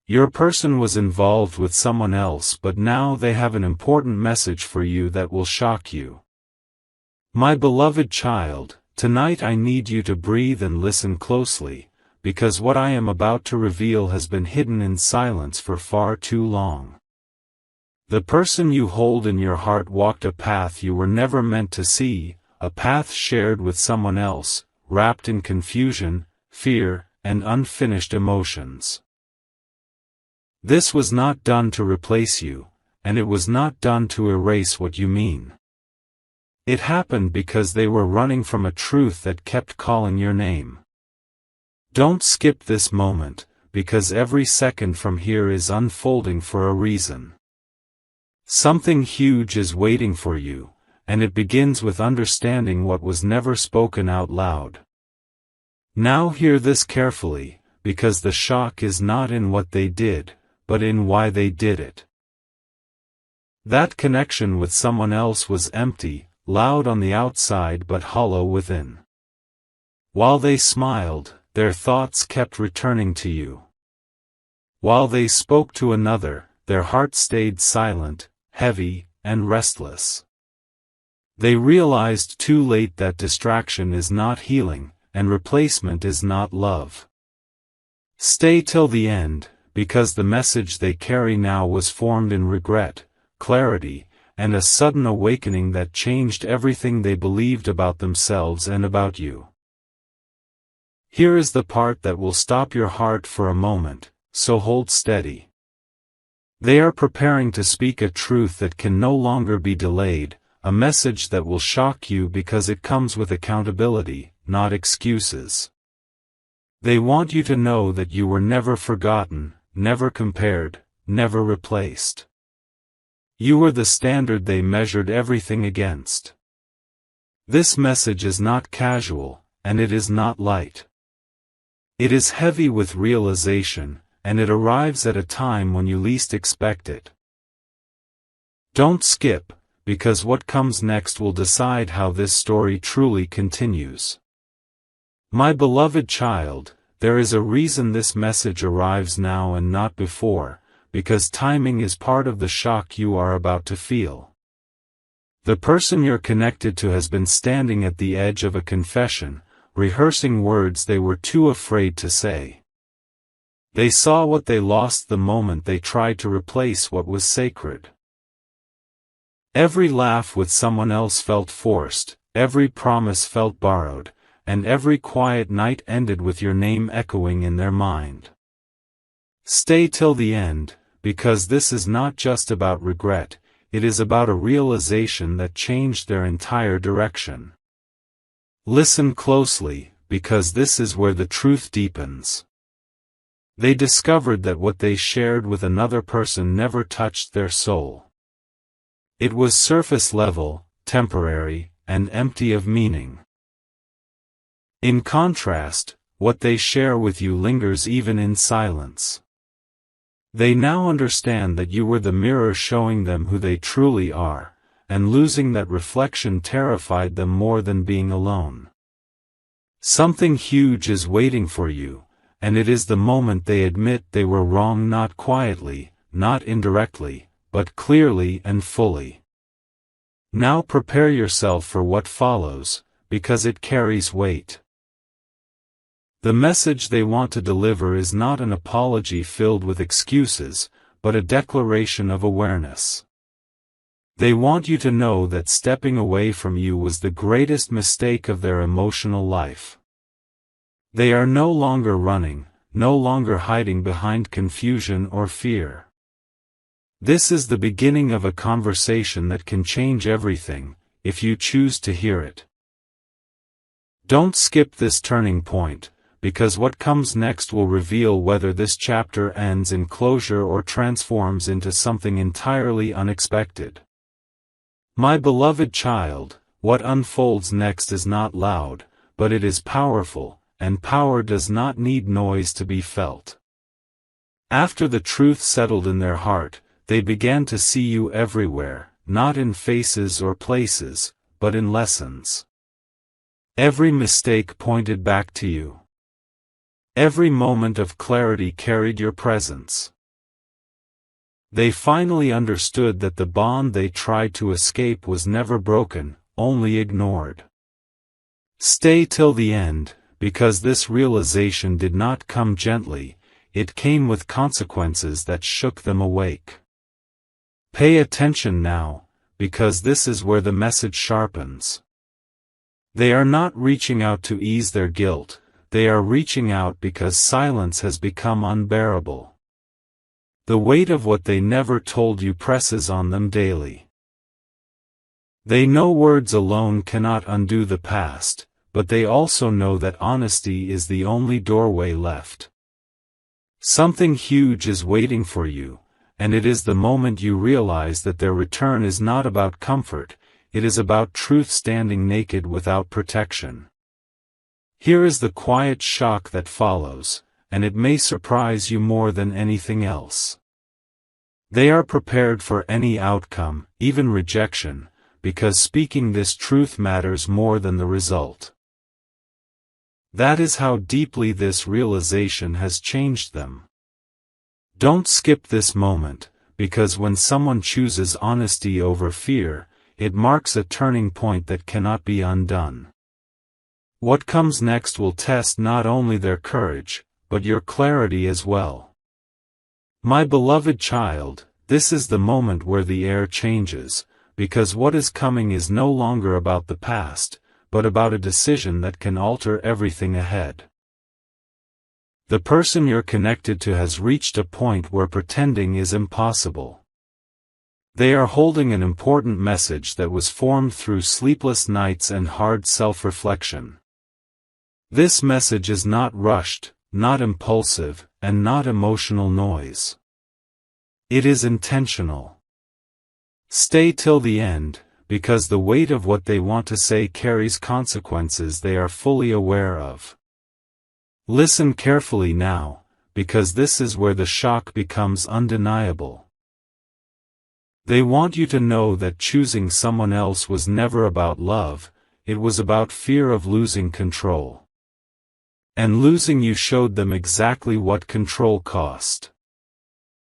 Your person was involved with someone else, but now they have an important message for you that will shock you. My beloved child, tonight I need you to breathe and listen closely, because what I am about to reveal has been hidden in silence for far too long. The person you hold in your heart walked a path you were never meant to see, a path shared with someone else, wrapped in confusion, fear, and unfinished emotions. This was not done to replace you, and it was not done to erase what you mean. It happened because they were running from a truth that kept calling your name. Don't skip this moment, because every second from here is unfolding for a reason. Something huge is waiting for you, and it begins with understanding what was never spoken out loud. Now hear this carefully, because the shock is not in what they did, but in why they did it. That connection with someone else was empty, loud on the outside but hollow within. While they smiled, their thoughts kept returning to you. While they spoke to another, their heart stayed silent, heavy, and restless. They realized too late that distraction is not healing, and replacement is not love. Stay till the end, because the message they carry now was formed in regret, clarity, and a sudden awakening that changed everything they believed about themselves and about you. Here is the part that will stop your heart for a moment, so hold steady. They are preparing to speak a truth that can no longer be delayed, a message that will shock you because it comes with accountability, not excuses. They want you to know that you were never forgotten, never compared, never replaced. You were the standard they measured everything against. This message is not casual, and it is not light. It is heavy with realization, and it arrives at a time when you least expect it. Don't skip, because what comes next will decide how this story truly continues. My beloved child, there is a reason this message arrives now and not before, because timing is part of the shock you are about to feel. The person you're connected to has been standing at the edge of a confession, rehearsing words they were too afraid to say. They saw what they lost the moment they tried to replace what was sacred. Every laugh with someone else felt forced, every promise felt borrowed, and every quiet night ended with your name echoing in their mind. Stay till the end, because this is not just about regret, it is about a realization that changed their entire direction. Listen closely, because this is where the truth deepens. They discovered that what they shared with another person never touched their soul. It was surface level, temporary, and empty of meaning. In contrast, what they share with you lingers even in silence. They now understand that you were the mirror showing them who they truly are, and losing that reflection terrified them more than being alone. Something huge is waiting for you, and it is the moment they admit they were wrong, not quietly, not indirectly, but clearly and fully. Now prepare yourself for what follows, because it carries weight. The message they want to deliver is not an apology filled with excuses, but a declaration of awareness. They want you to know that stepping away from you was the greatest mistake of their emotional life. They are no longer running, no longer hiding behind confusion or fear. This is the beginning of a conversation that can change everything, if you choose to hear it. Don't skip this turning point, because what comes next will reveal whether this chapter ends in closure or transforms into something entirely unexpected. My beloved child, what unfolds next is not loud, but it is powerful, and power does not need noise to be felt. After the truth settled in their heart, they began to see you everywhere, not in faces or places, but in lessons. Every mistake pointed back to you. Every moment of clarity carried your presence. They finally understood that the bond they tried to escape was never broken, only ignored. Stay till the end, because this realization did not come gently, it came with consequences that shook them awake. Pay attention now, because this is where the message sharpens. They are not reaching out to ease their guilt, they are reaching out because silence has become unbearable. The weight of what they never told you presses on them daily. They know words alone cannot undo the past, but they also know that honesty is the only doorway left. Something huge is waiting for you, and it is the moment you realize that their return is not about comfort, it is about truth standing naked without protection. Here is the quiet shock that follows, and it may surprise you more than anything else. They are prepared for any outcome, even rejection, because speaking this truth matters more than the result. That is how deeply this realization has changed them. Don't skip this moment, because when someone chooses honesty over fear, it marks a turning point that cannot be undone. What comes next will test not only their courage, but your clarity as well. My beloved child, this is the moment where the air changes, because what is coming is no longer about the past, but about a decision that can alter everything ahead. The person you're connected to has reached a point where pretending is impossible. They are holding an important message that was formed through sleepless nights and hard self-reflection. This message is not rushed, not impulsive, and not emotional noise. It is intentional. Stay till the end, because the weight of what they want to say carries consequences they are fully aware of. Listen carefully now, because this is where the shock becomes undeniable. They want you to know that choosing someone else was never about love, it was about fear of losing control. And losing you showed them exactly what control cost.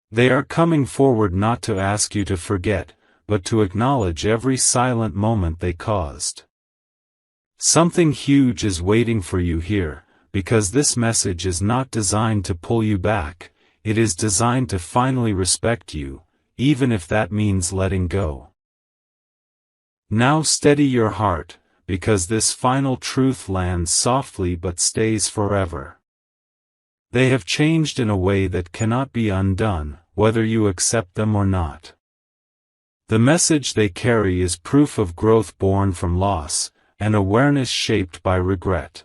They are coming forward not to ask you to forget, but to acknowledge every silent moment they caused. Something huge is waiting for you here, because this message is not designed to pull you back, it is designed to finally respect you, even if that means letting go. Now steady your heart, because this final truth lands softly but stays forever. They have changed in a way that cannot be undone, whether you accept them or not. The message they carry is proof of growth born from loss, and awareness shaped by regret.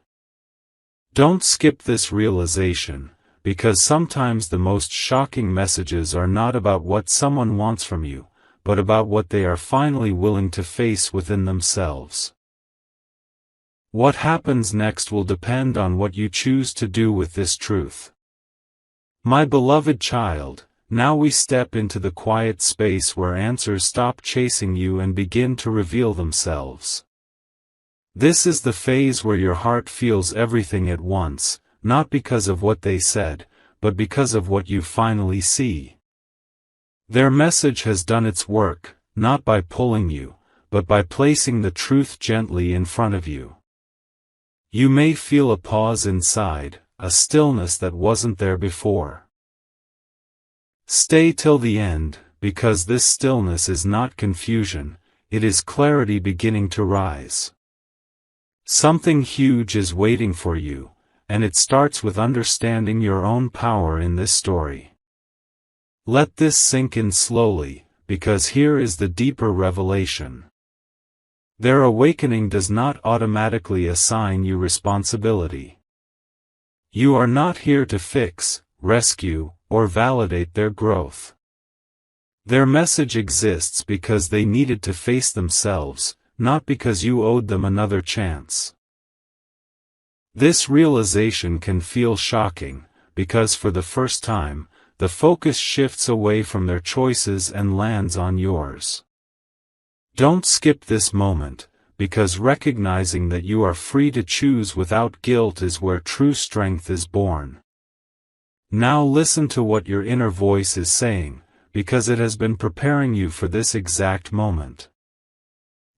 Don't skip this realization, because sometimes the most shocking messages are not about what someone wants from you, but about what they are finally willing to face within themselves. What happens next will depend on what you choose to do with this truth. My beloved child, now we step into the quiet space where answers stop chasing you and begin to reveal themselves. This is the phase where your heart feels everything at once, not because of what they said, but because of what you finally see. Their message has done its work, not by pulling you, but by placing the truth gently in front of you. You may feel a pause inside, a stillness that wasn't there before. Stay till the end, because this stillness is not confusion, it is clarity beginning to rise. Something huge is waiting for you, and it starts with understanding your own power in this story. Let this sink in slowly, because here is the deeper revelation. Their awakening does not automatically assign you responsibility. You are not here to fix, rescue, or validate their growth. Their message exists because they needed to face themselves, not because you owed them another chance. This realization can feel shocking, because for the first time, the focus shifts away from their choices and lands on yours. Don't skip this moment, because recognizing that you are free to choose without guilt is where true strength is born. Now listen to what your inner voice is saying, because it has been preparing you for this exact moment.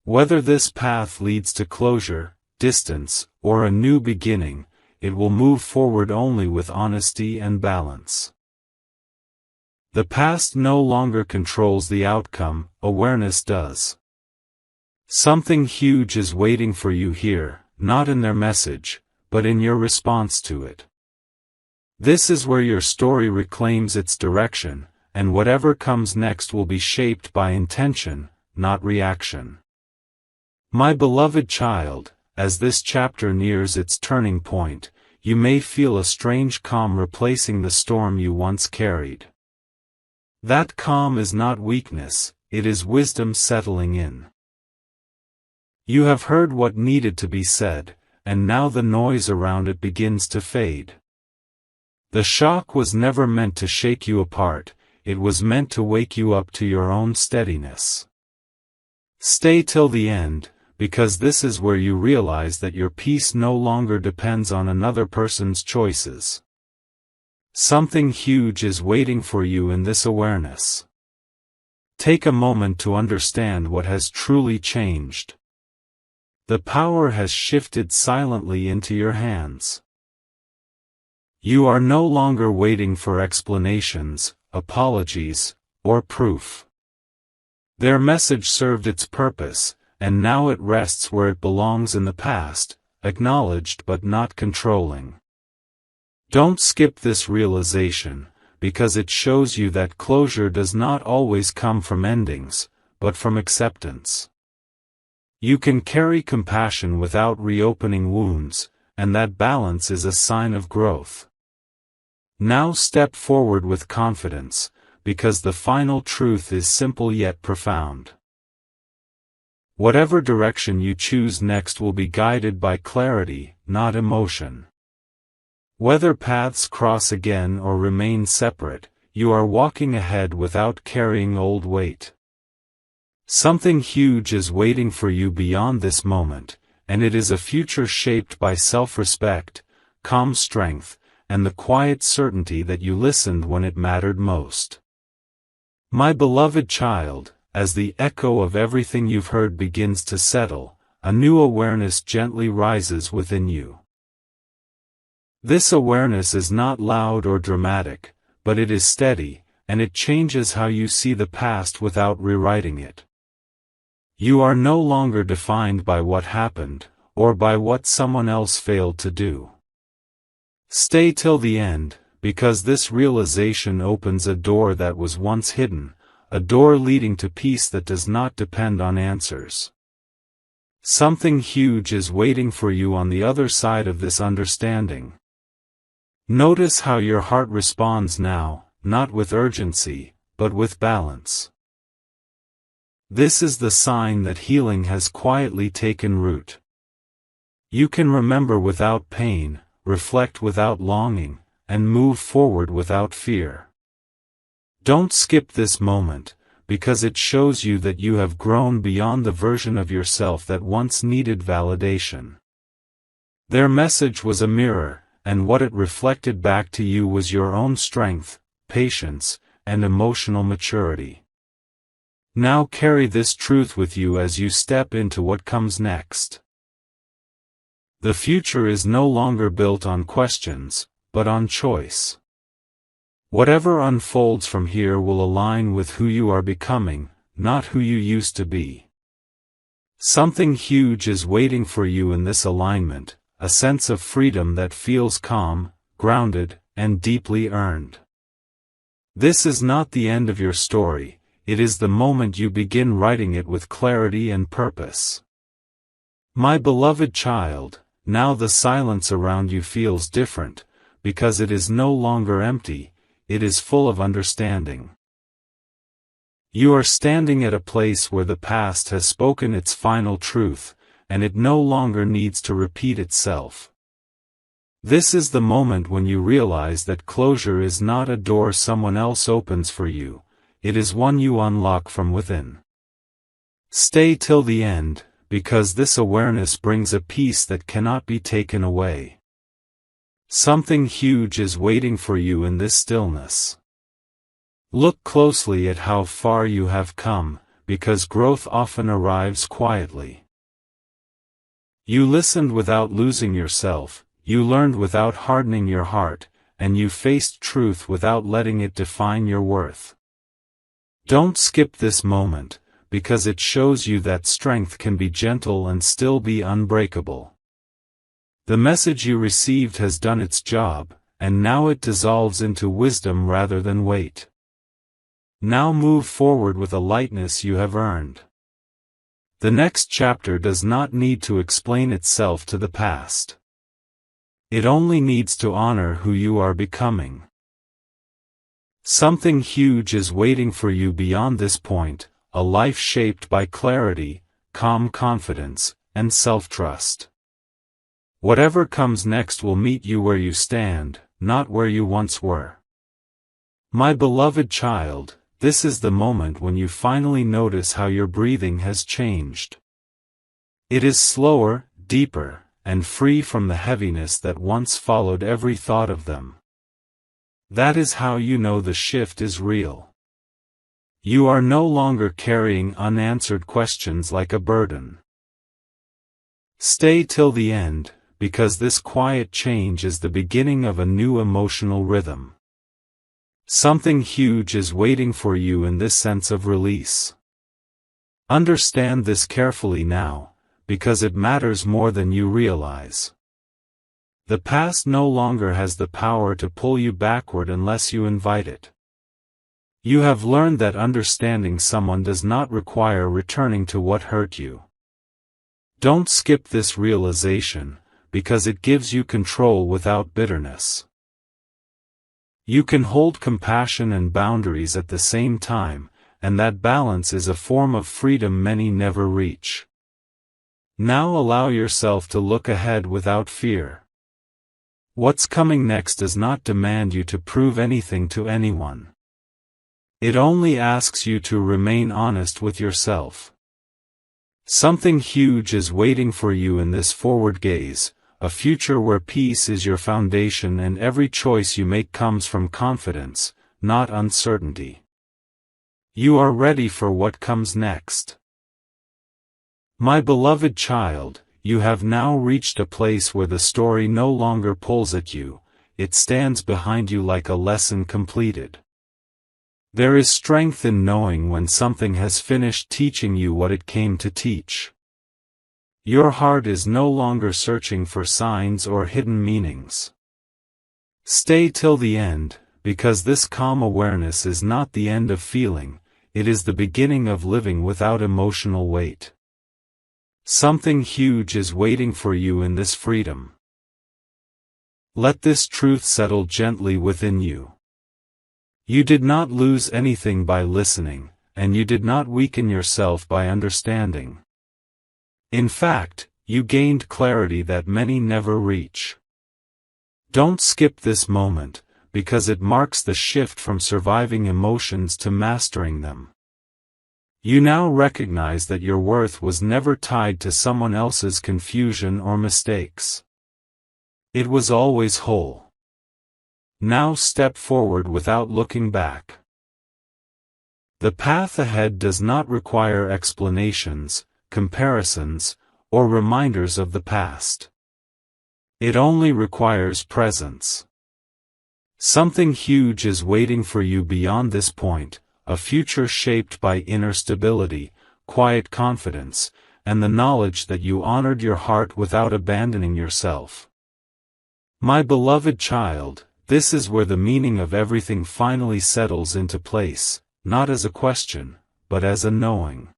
Whether this path leads to closure, distance, or a new beginning, it will move forward only with honesty and balance. The past no longer controls the outcome, awareness does. Something huge is waiting for you here, not in their message, but in your response to it. This is where your story reclaims its direction, and whatever comes next will be shaped by intention, not reaction. My beloved child, as this chapter nears its turning point, you may feel a strange calm replacing the storm you once carried. That calm is not weakness, it is wisdom settling in. You have heard what needed to be said, and now the noise around it begins to fade. The shock was never meant to shake you apart, it was meant to wake you up to your own steadiness. Stay till the end, because this is where you realize that your peace no longer depends on another person's choices. Something huge is waiting for you in this awareness. Take a moment to understand what has truly changed. The power has shifted silently into your hands. You are no longer waiting for explanations, apologies, or proof. Their message served its purpose, and now it rests where it belongs in the past, acknowledged but not controlling. Don't skip this realization, because it shows you that closure does not always come from endings, but from acceptance. You can carry compassion without reopening wounds, and that balance is a sign of growth. Now step forward with confidence, because the final truth is simple yet profound. Whatever direction you choose next will be guided by clarity, not emotion. Whether paths cross again or remain separate, you are walking ahead without carrying old weight. Something huge is waiting for you beyond this moment, and it is a future shaped by self-respect, calm strength, and the quiet certainty that you listened when it mattered most. My beloved child, as the echo of everything you've heard begins to settle, a new awareness gently rises within you. This awareness is not loud or dramatic, but it is steady, and it changes how you see the past without rewriting it. You are no longer defined by what happened, or by what someone else failed to do. Stay till the end, because this realization opens a door that was once hidden, a door leading to peace that does not depend on answers. Something huge is waiting for you on the other side of this understanding. Notice how your heart responds now, not with urgency, but with balance. This is the sign that healing has quietly taken root. You can remember without pain, reflect without longing, and move forward without fear. Don't skip this moment, because it shows you that you have grown beyond the version of yourself that once needed validation. Their message was a mirror, and what it reflected back to you was your own strength, patience, and emotional maturity. Now carry this truth with you as you step into what comes next. The future is no longer built on questions, but on choice. Whatever unfolds from here will align with who you are becoming, not who you used to be. Something huge is waiting for you in this alignment, a sense of freedom that feels calm, grounded, and deeply earned. This is not the end of your story, it is the moment you begin writing it with clarity and purpose. My beloved child, now the silence around you feels different, because it is no longer empty, it is full of understanding. You are standing at a place where the past has spoken its final truth, and it no longer needs to repeat itself. This is the moment when you realize that closure is not a door someone else opens for you, it is one you unlock from within. Stay till the end, because this awareness brings a peace that cannot be taken away. Something huge is waiting for you in this stillness. Look closely at how far you have come, because growth often arrives quietly. You listened without losing yourself, you learned without hardening your heart, and you faced truth without letting it define your worth. Don't skip this moment, because it shows you that strength can be gentle and still be unbreakable. The message you received has done its job, and now it dissolves into wisdom rather than weight. Now move forward with a lightness you have earned. The next chapter does not need to explain itself to the past. It only needs to honor who you are becoming. Something huge is waiting for you beyond this point, a life shaped by clarity, calm confidence, and self-trust. Whatever comes next will meet you where you stand, not where you once were. My beloved child, this is the moment when you finally notice how your breathing has changed. It is slower, deeper, and free from the heaviness that once followed every thought of them. That is how you know the shift is real. You are no longer carrying unanswered questions like a burden. Stay till the end, because this quiet change is the beginning of a new emotional rhythm. Something huge is waiting for you in this sense of release. Understand this carefully now, because it matters more than you realize. The past no longer has the power to pull you backward unless you invite it. You have learned that understanding someone does not require returning to what hurt you. Don't skip this realization, because it gives you control without bitterness. You can hold compassion and boundaries at the same time, and that balance is a form of freedom many never reach. Now allow yourself to look ahead without fear. What's coming next does not demand you to prove anything to anyone. It only asks you to remain honest with yourself. Something huge is waiting for you in this forward gaze, a future where peace is your foundation and every choice you make comes from confidence, not uncertainty. You are ready for what comes next. My beloved child, you have now reached a place where the story no longer pulls at you, it stands behind you like a lesson completed. There is strength in knowing when something has finished teaching you what it came to teach. Your heart is no longer searching for signs or hidden meanings. Stay till the end, because this calm awareness is not the end of feeling, it is the beginning of living without emotional weight. Something huge is waiting for you in this freedom. Let this truth settle gently within you. You did not lose anything by listening, and you did not weaken yourself by understanding. In fact, you gained clarity that many never reach. Don't skip this moment, because it marks the shift from surviving emotions to mastering them. You now recognize that your worth was never tied to someone else's confusion or mistakes. It was always whole. Now step forward without looking back. The path ahead does not require explanations, comparisons, or reminders of the past. It only requires presence. Something huge is waiting for you beyond this point, a future shaped by inner stability, quiet confidence, and the knowledge that you honored your heart without abandoning yourself. My beloved child, this is where the meaning of everything finally settles into place, not as a question, but as a knowing.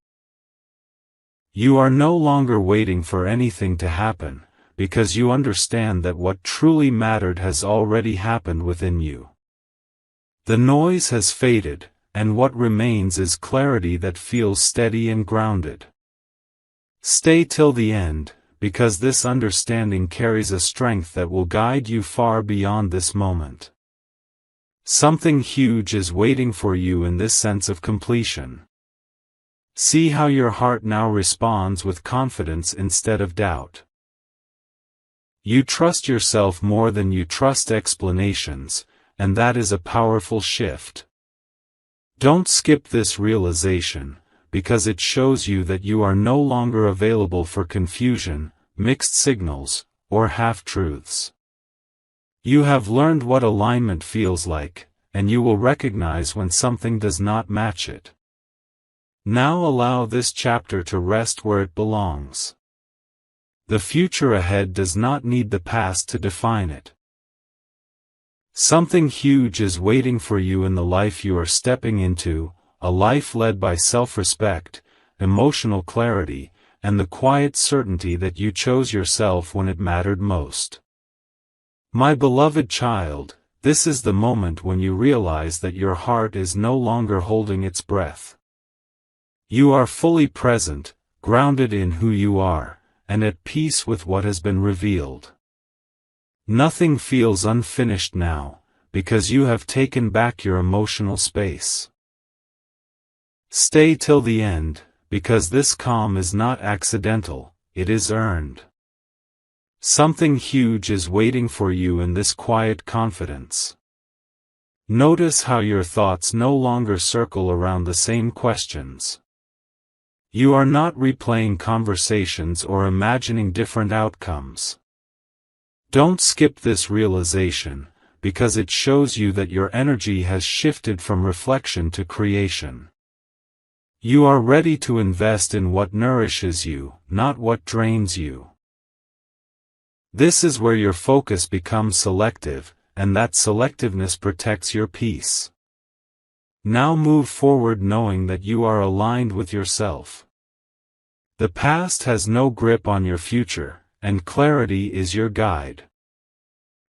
You are no longer waiting for anything to happen, because you understand that what truly mattered has already happened within you. The noise has faded, and what remains is clarity that feels steady and grounded. Stay till the end, because this understanding carries a strength that will guide you far beyond this moment. Something huge is waiting for you in this sense of completion. See how your heart now responds with confidence instead of doubt. You trust yourself more than you trust explanations, and that is a powerful shift. Don't skip this realization, because it shows you that you are no longer available for confusion, mixed signals, or half-truths. You have learned what alignment feels like, and you will recognize when something does not match it. Now allow this chapter to rest where it belongs. The future ahead does not need the past to define it. Something huge is waiting for you in the life you are stepping into, a life led by self-respect, emotional clarity, and the quiet certainty that you chose yourself when it mattered most. My beloved child, this is the moment when you realize that your heart is no longer holding its breath. You are fully present, grounded in who you are, and at peace with what has been revealed. Nothing feels unfinished now, because you have taken back your emotional space. Stay till the end, because this calm is not accidental, it is earned. Something huge is waiting for you in this quiet confidence. Notice how your thoughts no longer circle around the same questions. You are not replaying conversations or imagining different outcomes. Don't skip this realization, because it shows you that your energy has shifted from reflection to creation. You are ready to invest in what nourishes you, not what drains you. This is where your focus becomes selective, and that selectiveness protects your peace. Now move forward knowing that you are aligned with yourself. The past has no grip on your future, and clarity is your guide.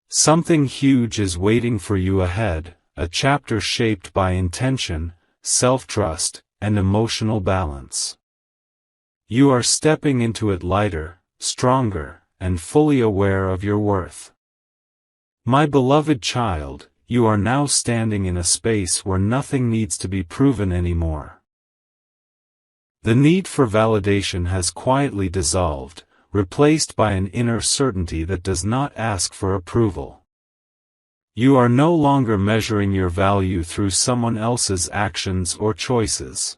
Something huge is waiting for you ahead, a chapter shaped by intention, self-trust, and emotional balance. You are stepping into it lighter, stronger, and fully aware of your worth. My beloved child, you are now standing in a space where nothing needs to be proven anymore. The need for validation has quietly dissolved, replaced by an inner certainty that does not ask for approval. You are no longer measuring your value through someone else's actions or choices.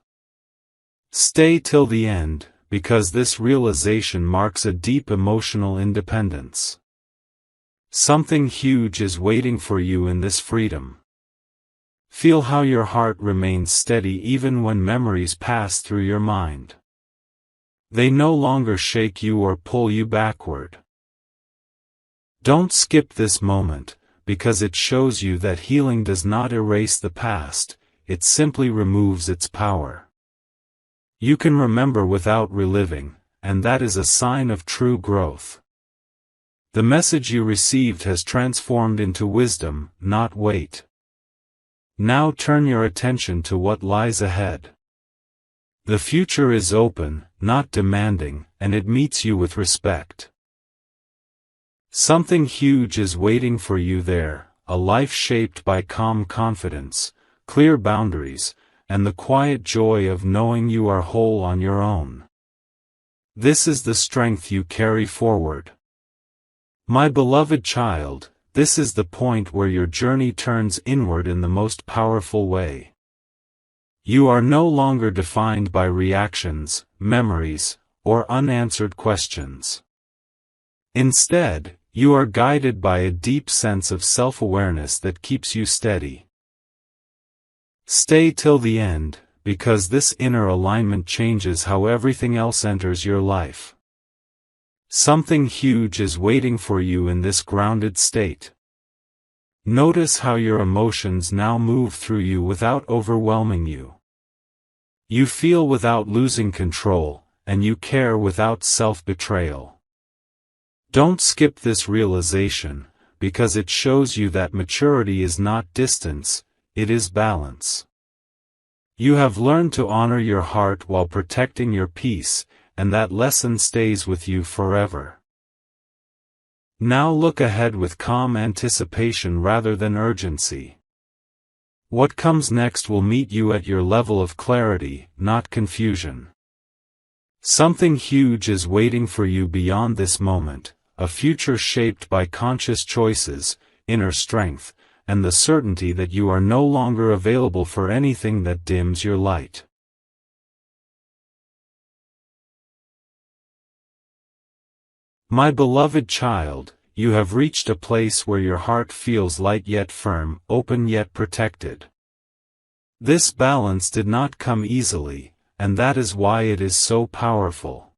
Stay till the end, because this realization marks a deep emotional independence. Something huge is waiting for you in this freedom. Feel how your heart remains steady even when memories pass through your mind. They no longer shake you or pull you backward. Don't skip this moment, because it shows you that healing does not erase the past, it simply removes its power. You can remember without reliving, and that is a sign of true growth. The message you received has transformed into wisdom, not weight. Now turn your attention to what lies ahead. The future is open, not demanding, and it meets you with respect. Something huge is waiting for you there, a life shaped by calm confidence, clear boundaries, and the quiet joy of knowing you are whole on your own. This is the strength you carry forward. My beloved child, this is the point where your journey turns inward in the most powerful way. You are no longer defined by reactions, memories, or unanswered questions. Instead, you are guided by a deep sense of self-awareness that keeps you steady. Stay till the end, because this inner alignment changes how everything else enters your life. Something huge is waiting for you in this grounded state. Notice how your emotions now move through you without overwhelming you. You feel without losing control, and you care without self-betrayal. Don't skip this realization, because it shows you that maturity is not distance, it is balance. You have learned to honor your heart while protecting your peace, and that lesson stays with you forever. Now look ahead with calm anticipation rather than urgency. What comes next will meet you at your level of clarity, not confusion. Something huge is waiting for you beyond this moment, a future shaped by conscious choices, inner strength, and the certainty that you are no longer available for anything that dims your light. My beloved child, you have reached a place where your heart feels light yet firm, open yet protected. This balance did not come easily, and that is why it is so powerful.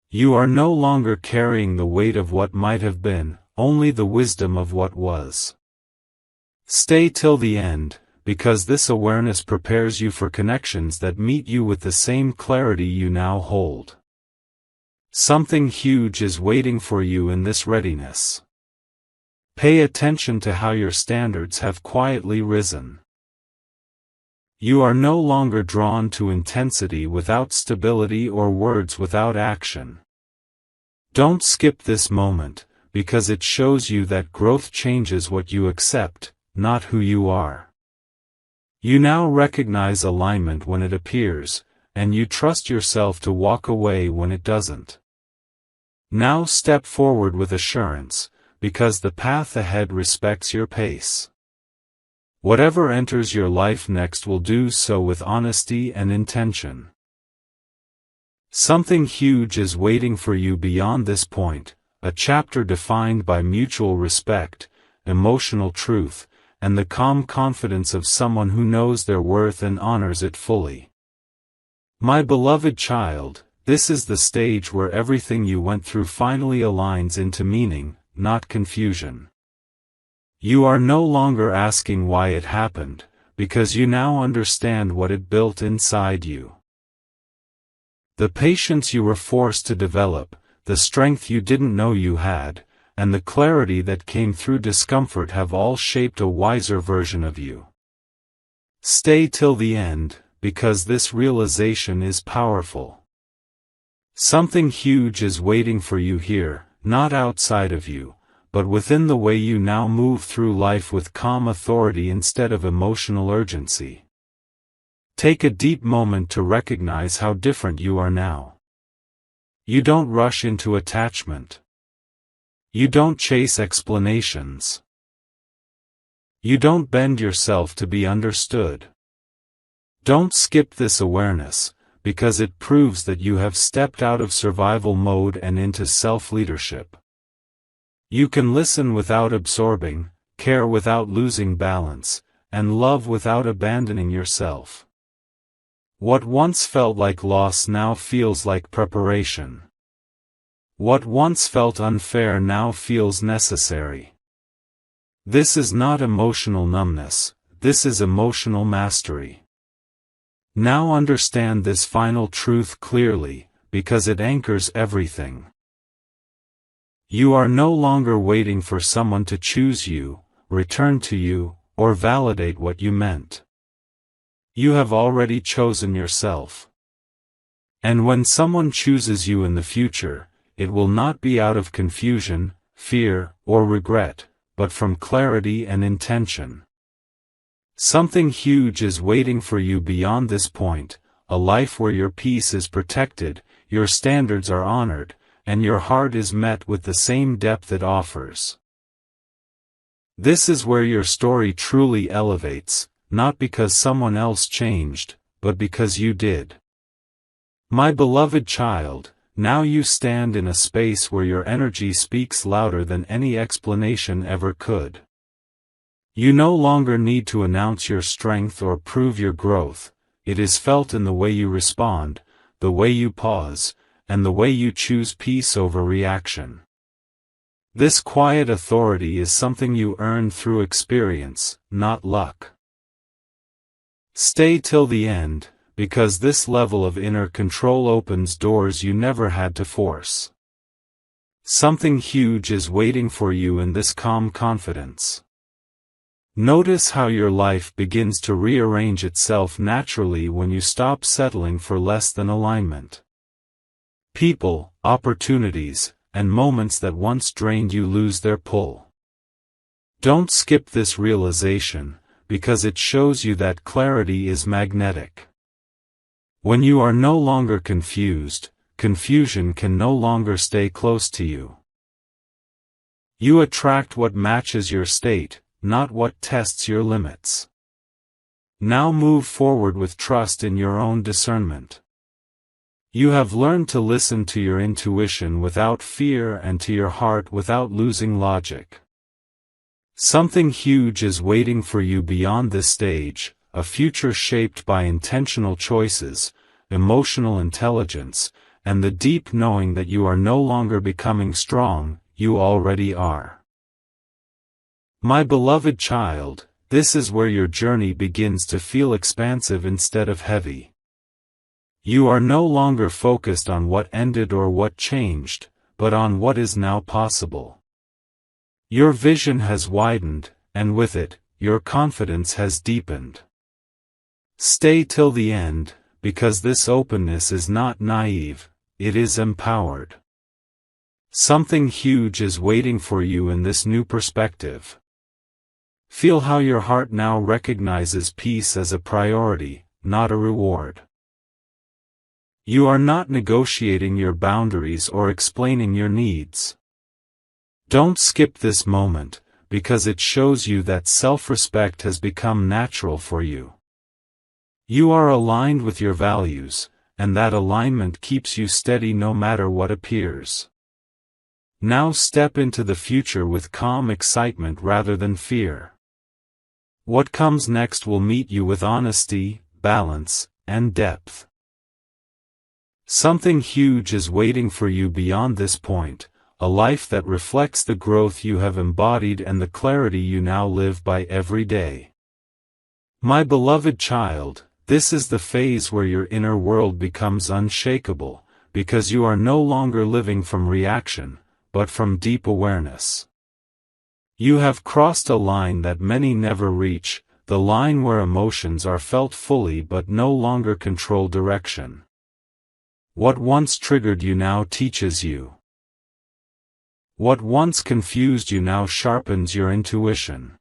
You are no longer carrying the weight of what might have been, only the wisdom of what was. Stay till the end, because this awareness prepares you for connections that meet you with the same clarity you now hold. Something huge is waiting for you in this readiness. Pay attention to how your standards have quietly risen. You are no longer drawn to intensity without stability or words without action. Don't skip this moment, because it shows you that growth changes what you accept, not who you are. You now recognize alignment when it appears, and you trust yourself to walk away when it doesn't. Now step forward with assurance, because the path ahead respects your pace. Whatever enters your life next will do so with honesty and intention. Something huge is waiting for you beyond this point, a chapter defined by mutual respect, emotional truth, and the calm confidence of someone who knows their worth and honors it fully. My beloved child, this is the stage where everything you went through finally aligns into meaning, not confusion. You are no longer asking why it happened, because you now understand what it built inside you. The patience you were forced to develop, the strength you didn't know you had, and the clarity that came through discomfort have all shaped a wiser version of you. Stay till the end, because this realization is powerful. Something huge is waiting for you here, not outside of you, but within the way you now move through life with calm authority instead of emotional urgency. Take a deep moment to recognize how different you are now. You don't rush into attachment. You don't chase explanations. You don't bend yourself to be understood. Don't skip this awareness, because it proves that you have stepped out of survival mode and into self-leadership. You can listen without absorbing, care without losing balance, and love without abandoning yourself. What once felt like loss now feels like preparation. What once felt unfair now feels necessary. This is not emotional numbness, this is emotional mastery. Now understand this final truth clearly, because it anchors everything. You are no longer waiting for someone to choose you, return to you, or validate what you meant. You have already chosen yourself. And when someone chooses you in the future, it will not be out of confusion, fear, or regret, but from clarity and intention. Something huge is waiting for you beyond this point, a life where your peace is protected, your standards are honored, and your heart is met with the same depth it offers. This is where your story truly elevates, not because someone else changed, but because you did. My beloved child, now you stand in a space where your energy speaks louder than any explanation ever could. You no longer need to announce your strength or prove your growth, it is felt in the way you respond, the way you pause, and the way you choose peace over reaction. This quiet authority is something you earn through experience, not luck. Stay till the end, because this level of inner control opens doors you never had to force. Something huge is waiting for you in this calm confidence. Notice how your life begins to rearrange itself naturally when you stop settling for less than alignment. People, opportunities, and moments that once drained you lose their pull. Don't skip this realization, because it shows you that clarity is magnetic. When you are no longer confused, confusion can no longer stay close to you. You attract what matches your state, not what tests your limits. Now move forward with trust in your own discernment. You have learned to listen to your intuition without fear and to your heart without losing logic. Something huge is waiting for you beyond this stage, a future shaped by intentional choices, emotional intelligence, and the deep knowing that you are no longer becoming strong, you already are. My beloved child, this is where your journey begins to feel expansive instead of heavy. You are no longer focused on what ended or what changed, but on what is now possible. Your vision has widened, and with it, your confidence has deepened. Stay till the end, because this openness is not naive, it is empowered. Something huge is waiting for you in this new perspective. Feel how your heart now recognizes peace as a priority, not a reward. You are not negotiating your boundaries or explaining your needs. Don't skip this moment, because it shows you that self-respect has become natural for you. You are aligned with your values, and that alignment keeps you steady no matter what appears. Now step into the future with calm excitement rather than fear. What comes next will meet you with honesty, balance, and depth. Something huge is waiting for you beyond this point, a life that reflects the growth you have embodied and the clarity you now live by every day. My beloved child, this is the phase where your inner world becomes unshakable, because you are no longer living from reaction, but from deep awareness. You have crossed a line that many never reach, the line where emotions are felt fully but no longer control direction. What once triggered you now teaches you. What once confused you now sharpens your intuition.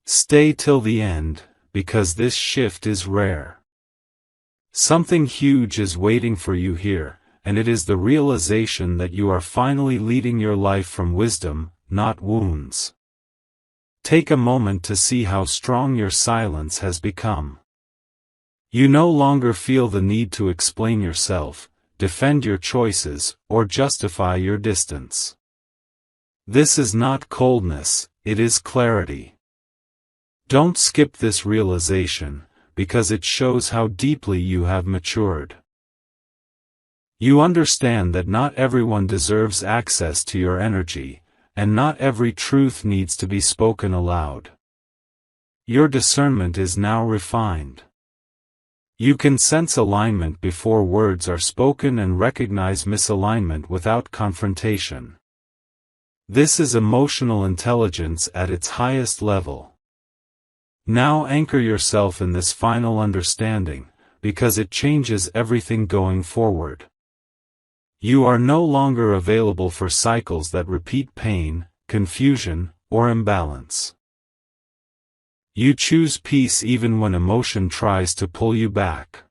Stay till the end, because this shift is rare. Something huge is waiting for you here, and it is the realization that you are finally leading your life from wisdom, not wounds. Take a moment to see how strong your silence has become. You no longer feel the need to explain yourself, defend your choices, or justify your distance. This is not coldness, it is clarity. Don't skip this realization, because it shows how deeply you have matured. You understand that not everyone deserves access to your energy, and not every truth needs to be spoken aloud. Your discernment is now refined. You can sense alignment before words are spoken and recognize misalignment without confrontation. This is emotional intelligence at its highest level. Now anchor yourself in this final understanding, because it changes everything going forward. You are no longer available for cycles that repeat pain, confusion, or imbalance. You choose peace even when emotion tries to pull you back.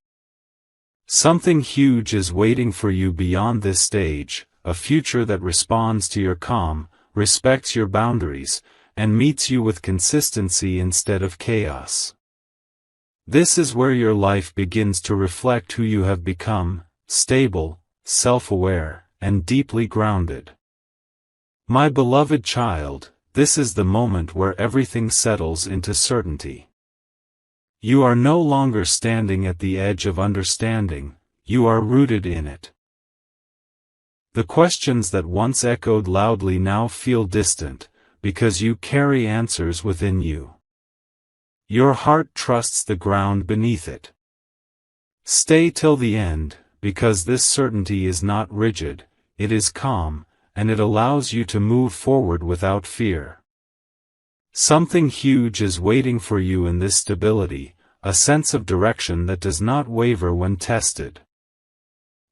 Something huge is waiting for you beyond this stage, a future that responds to your calm, respects your boundaries, and meets you with consistency instead of chaos. This is where your life begins to reflect who you have become, stable, self-aware, and deeply grounded. My beloved child, this is the moment where everything settles into certainty. You are no longer standing at the edge of understanding, you are rooted in it. The questions that once echoed loudly now feel distant, because you carry answers within you. Your heart trusts the ground beneath it. Stay till the end, because this certainty is not rigid, it is calm, and it allows you to move forward without fear. Something huge is waiting for you in this stability, a sense of direction that does not waver when tested.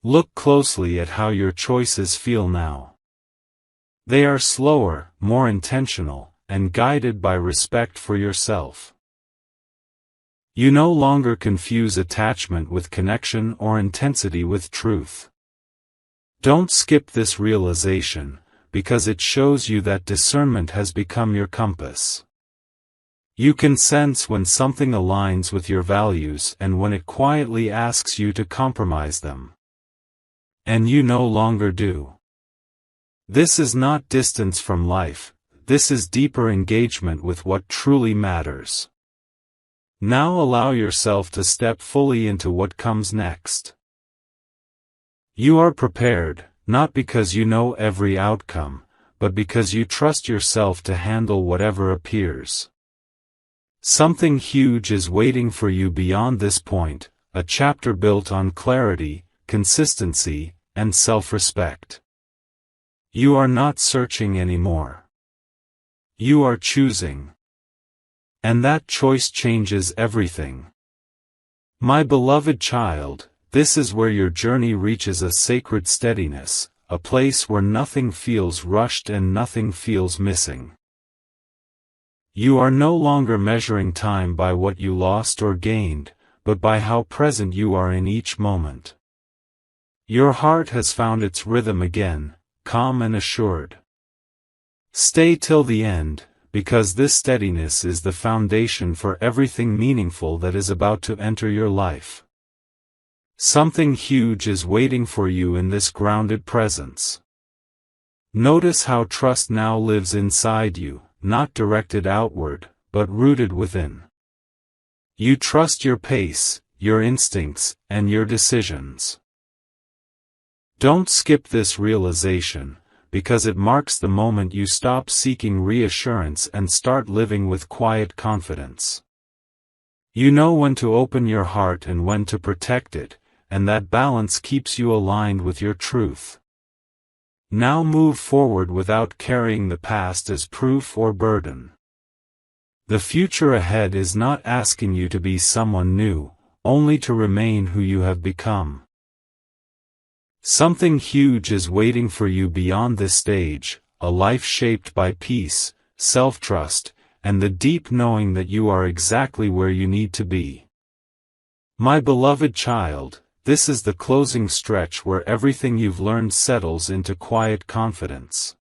Look closely at how your choices feel now. They are slower, more intentional, and guided by respect for yourself. You no longer confuse attachment with connection or intensity with truth. Don't skip this realization, because it shows you that discernment has become your compass. You can sense when something aligns with your values and when it quietly asks you to compromise them. And you no longer do. This is not distance from life, this is deeper engagement with what truly matters. Now allow yourself to step fully into what comes next. You are prepared, not because you know every outcome, but because you trust yourself to handle whatever appears. Something huge is waiting for you beyond this point, a chapter built on clarity, consistency, and self-respect. You are not searching anymore. You are choosing. And that choice changes everything. My beloved child, this is where your journey reaches a sacred steadiness, a place where nothing feels rushed and nothing feels missing. You are no longer measuring time by what you lost or gained, but by how present you are in each moment. Your heart has found its rhythm again, calm and assured. Stay till the end, because this steadiness is the foundation for everything meaningful that is about to enter your life. Something huge is waiting for you in this grounded presence. Notice how trust now lives inside you, not directed outward, but rooted within. You trust your pace, your instincts, and your decisions. Don't skip this realization, because it marks the moment you stop seeking reassurance and start living with quiet confidence. You know when to open your heart and when to protect it, and that balance keeps you aligned with your truth. Now move forward without carrying the past as proof or burden. The future ahead is not asking you to be someone new, only to remain who you have become. Something huge is waiting for you beyond this stage, a life shaped by peace, self-trust, and the deep knowing that you are exactly where you need to be. My beloved child, this is the closing stretch where everything you've learned settles into quiet confidence.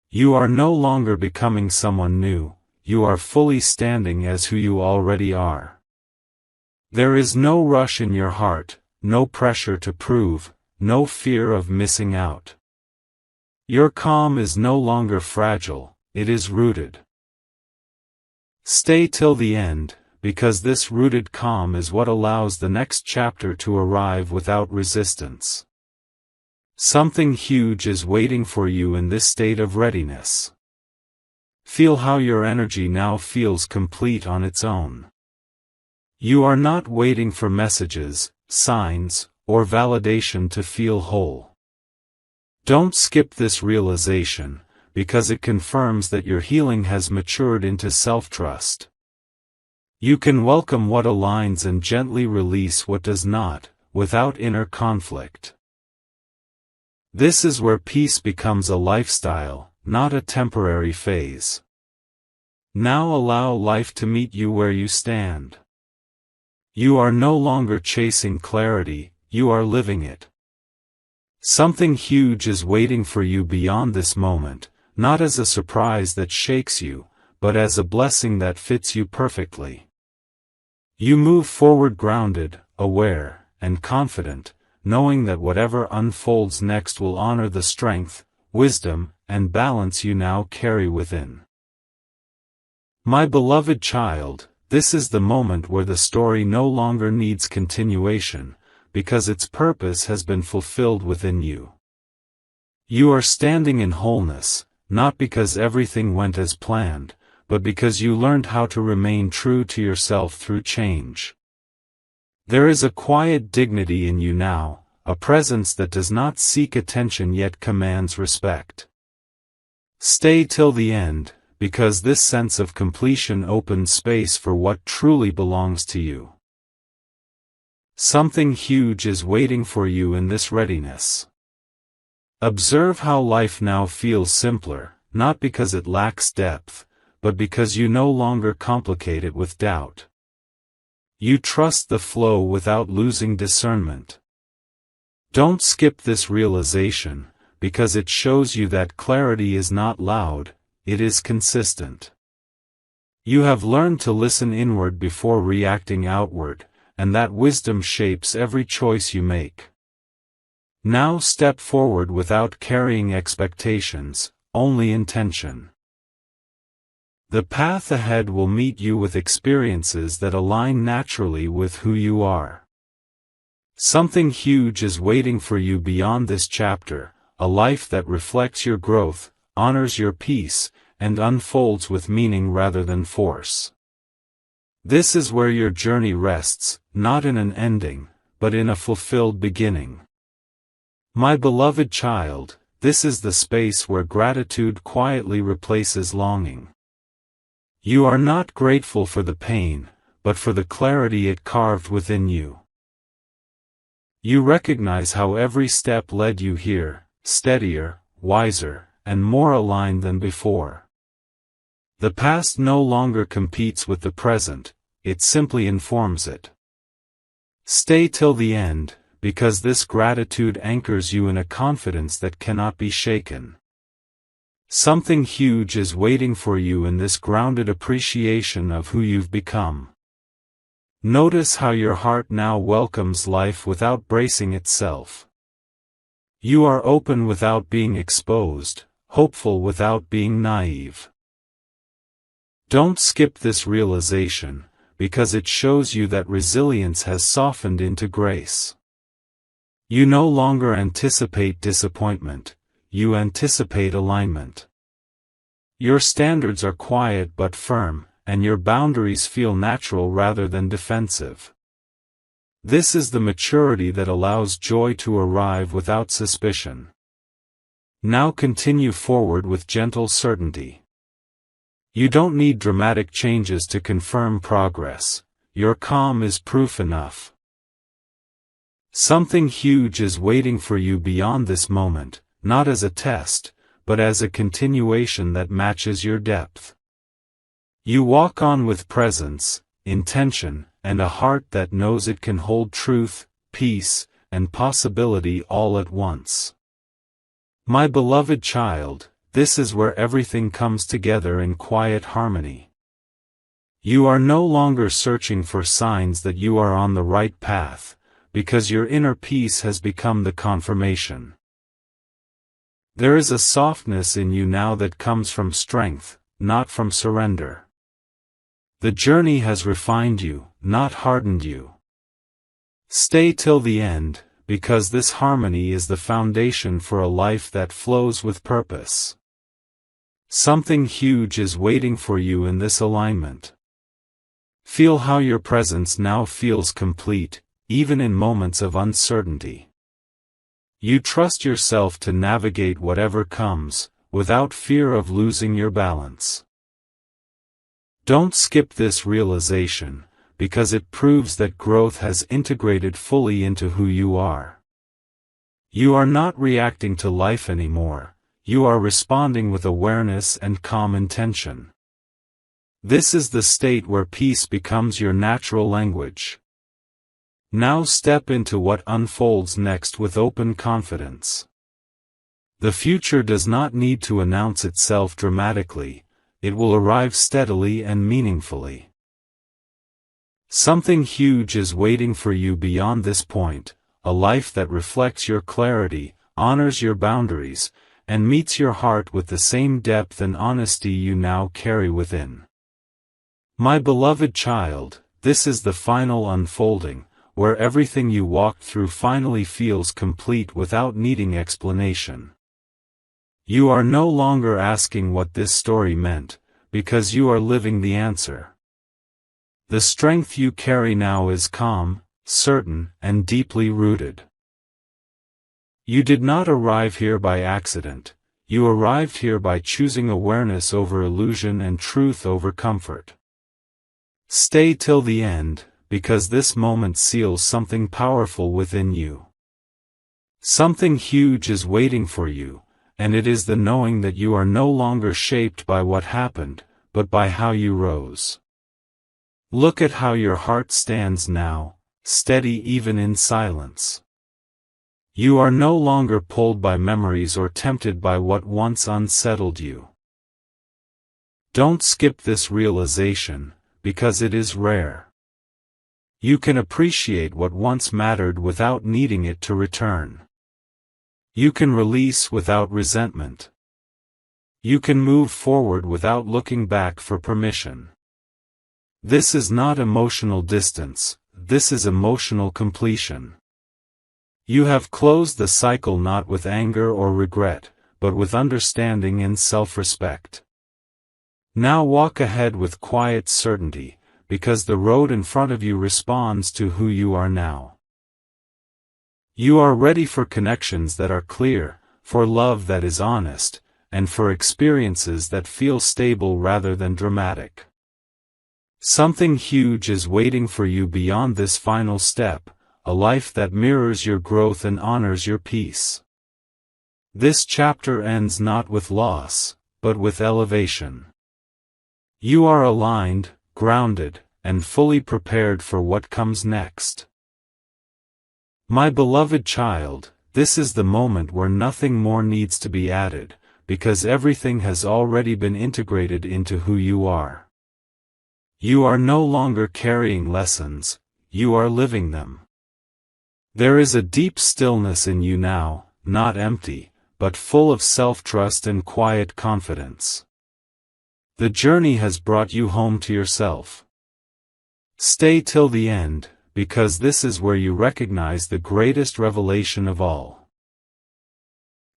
You are no longer becoming someone new, you are fully standing as who you already are. There is no rush in your heart, no pressure to prove, no fear of missing out. Your calm is no longer fragile, it is rooted. Stay till the end, because this rooted calm is what allows the next chapter to arrive without resistance. Something huge is waiting for you in this state of readiness. Feel how your energy now feels complete on its own. You are not waiting for messages, signs, or validation to feel whole. Don't skip this realization, because it confirms that your healing has matured into self-trust. You can welcome what aligns and gently release what does not, without inner conflict. This is where peace becomes a lifestyle, not a temporary phase. Now allow life to meet you where you stand. You are no longer chasing clarity, you are living it. Something huge is waiting for you beyond this moment, not as a surprise that shakes you, but as a blessing that fits you perfectly. You move forward grounded, aware, and confident, knowing that whatever unfolds next will honor the strength, wisdom, and balance you now carry within. My beloved child, this is the moment where the story no longer needs continuation, because its purpose has been fulfilled within you. You are standing in wholeness, not because everything went as planned, but because you learned how to remain true to yourself through change. There is a quiet dignity in you now, a presence that does not seek attention yet commands respect. Stay till the end, because this sense of completion opens space for what truly belongs to you. Something huge is waiting for you in this readiness. Observe how life now feels simpler, not because it lacks depth, but because you no longer complicate it with doubt. You trust the flow without losing discernment. Don't skip this realization, because it shows you that clarity is not loud, it is consistent. You have learned to listen inward before reacting outward, and that wisdom shapes every choice you make. Now step forward without carrying expectations, only intention. The path ahead will meet you with experiences that align naturally with who you are. Something huge is waiting for you beyond this chapter, a life that reflects your growth, honors your peace, and unfolds with meaning rather than force. This is where your journey rests, not in an ending, but in a fulfilled beginning. My beloved child, this is the space where gratitude quietly replaces longing. You are not grateful for the pain, but for the clarity it carved within you. You recognize how every step led you here, steadier, wiser, and more aligned than before. The past no longer competes with the present, it simply informs it. Stay till the end, because this gratitude anchors you in a confidence that cannot be shaken. Something huge is waiting for you in this grounded appreciation of who you've become. Notice how your heart now welcomes life without bracing itself. You are open without being exposed, hopeful without being naive. Don't skip this realization, because it shows you that resilience has softened into grace. You no longer anticipate disappointment, you anticipate alignment. Your standards are quiet but firm, and your boundaries feel natural rather than defensive. This is the maturity that allows joy to arrive without suspicion. Now continue forward with gentle certainty. You don't need dramatic changes to confirm progress, your calm is proof enough. Something huge is waiting for you beyond this moment, not as a test, but as a continuation that matches your depth. You walk on with presence, intention, and a heart that knows it can hold truth, peace, and possibility all at once. My beloved child, this is where everything comes together in quiet harmony. You are no longer searching for signs that you are on the right path, because your inner peace has become the confirmation. There is a softness in you now that comes from strength, not from surrender. The journey has refined you, not hardened you. Stay till the end, because this harmony is the foundation for a life that flows with purpose. Something huge is waiting for you in this alignment. Feel how your presence now feels complete, even in moments of uncertainty. You trust yourself to navigate whatever comes, without fear of losing your balance. Don't skip this realization, because it proves that growth has integrated fully into who you are. You are not reacting to life anymore, you are responding with awareness and calm intention. This is the state where peace becomes your natural language. Now step into what unfolds next with open confidence. The future does not need to announce itself dramatically, it will arrive steadily and meaningfully. Something huge is waiting for you beyond this point, a life that reflects your clarity, honors your boundaries, and meets your heart with the same depth and honesty you now carry within. My beloved child, this is the final unfolding, where everything you walked through finally feels complete without needing explanation. You are no longer asking what this story meant, because you are living the answer. The strength you carry now is calm, certain, and deeply rooted. You did not arrive here by accident, you arrived here by choosing awareness over illusion and truth over comfort. Stay till the end, because this moment seals something powerful within you. Something huge is waiting for you, and it is the knowing that you are no longer shaped by what happened, but by how you rose. Look at how your heart stands now, steady even in silence. You are no longer pulled by memories or tempted by what once unsettled you. Don't skip this realization, because it is rare. You can appreciate what once mattered without needing it to return. You can release without resentment. You can move forward without looking back for permission. This is not emotional distance, this is emotional completion. You have closed the cycle not with anger or regret, but with understanding and self-respect. Now walk ahead with quiet certainty, because the road in front of you responds to who you are now. You are ready for connections that are clear, for love that is honest, and for experiences that feel stable rather than dramatic. Something huge is waiting for you beyond this final step, a life that mirrors your growth and honors your peace. This chapter ends not with loss, but with elevation. You are aligned, grounded, and fully prepared for what comes next. My beloved child, this is the moment where nothing more needs to be added, because everything has already been integrated into who you are. You are no longer carrying lessons, you are living them. There is a deep stillness in you now, not empty, but full of self-trust and quiet confidence. The journey has brought you home to yourself. Stay till the end, because this is where you recognize the greatest revelation of all.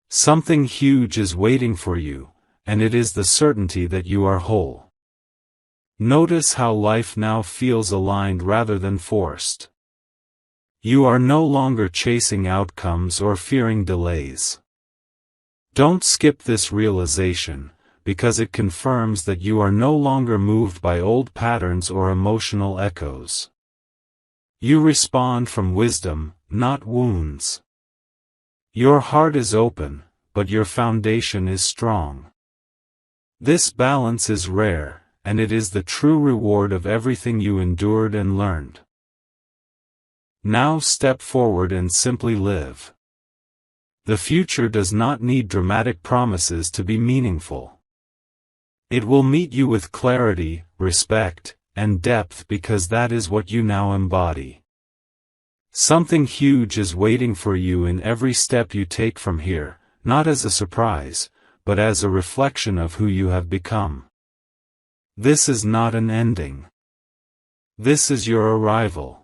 Something huge is waiting for you, and it is the certainty that you are whole. Notice how life now feels aligned rather than forced. You are no longer chasing outcomes or fearing delays. Don't skip this realization, because it confirms that you are no longer moved by old patterns or emotional echoes. You respond from wisdom, not wounds. Your heart is open, but your foundation is strong. This balance is rare, and it is the true reward of everything you endured and learned. Now step forward and simply live. The future does not need dramatic promises to be meaningful. It will meet you with clarity, respect, and depth because that is what you now embody. Something huge is waiting for you in every step you take from here, not as a surprise, but as a reflection of who you have become. This is not an ending. This is your arrival.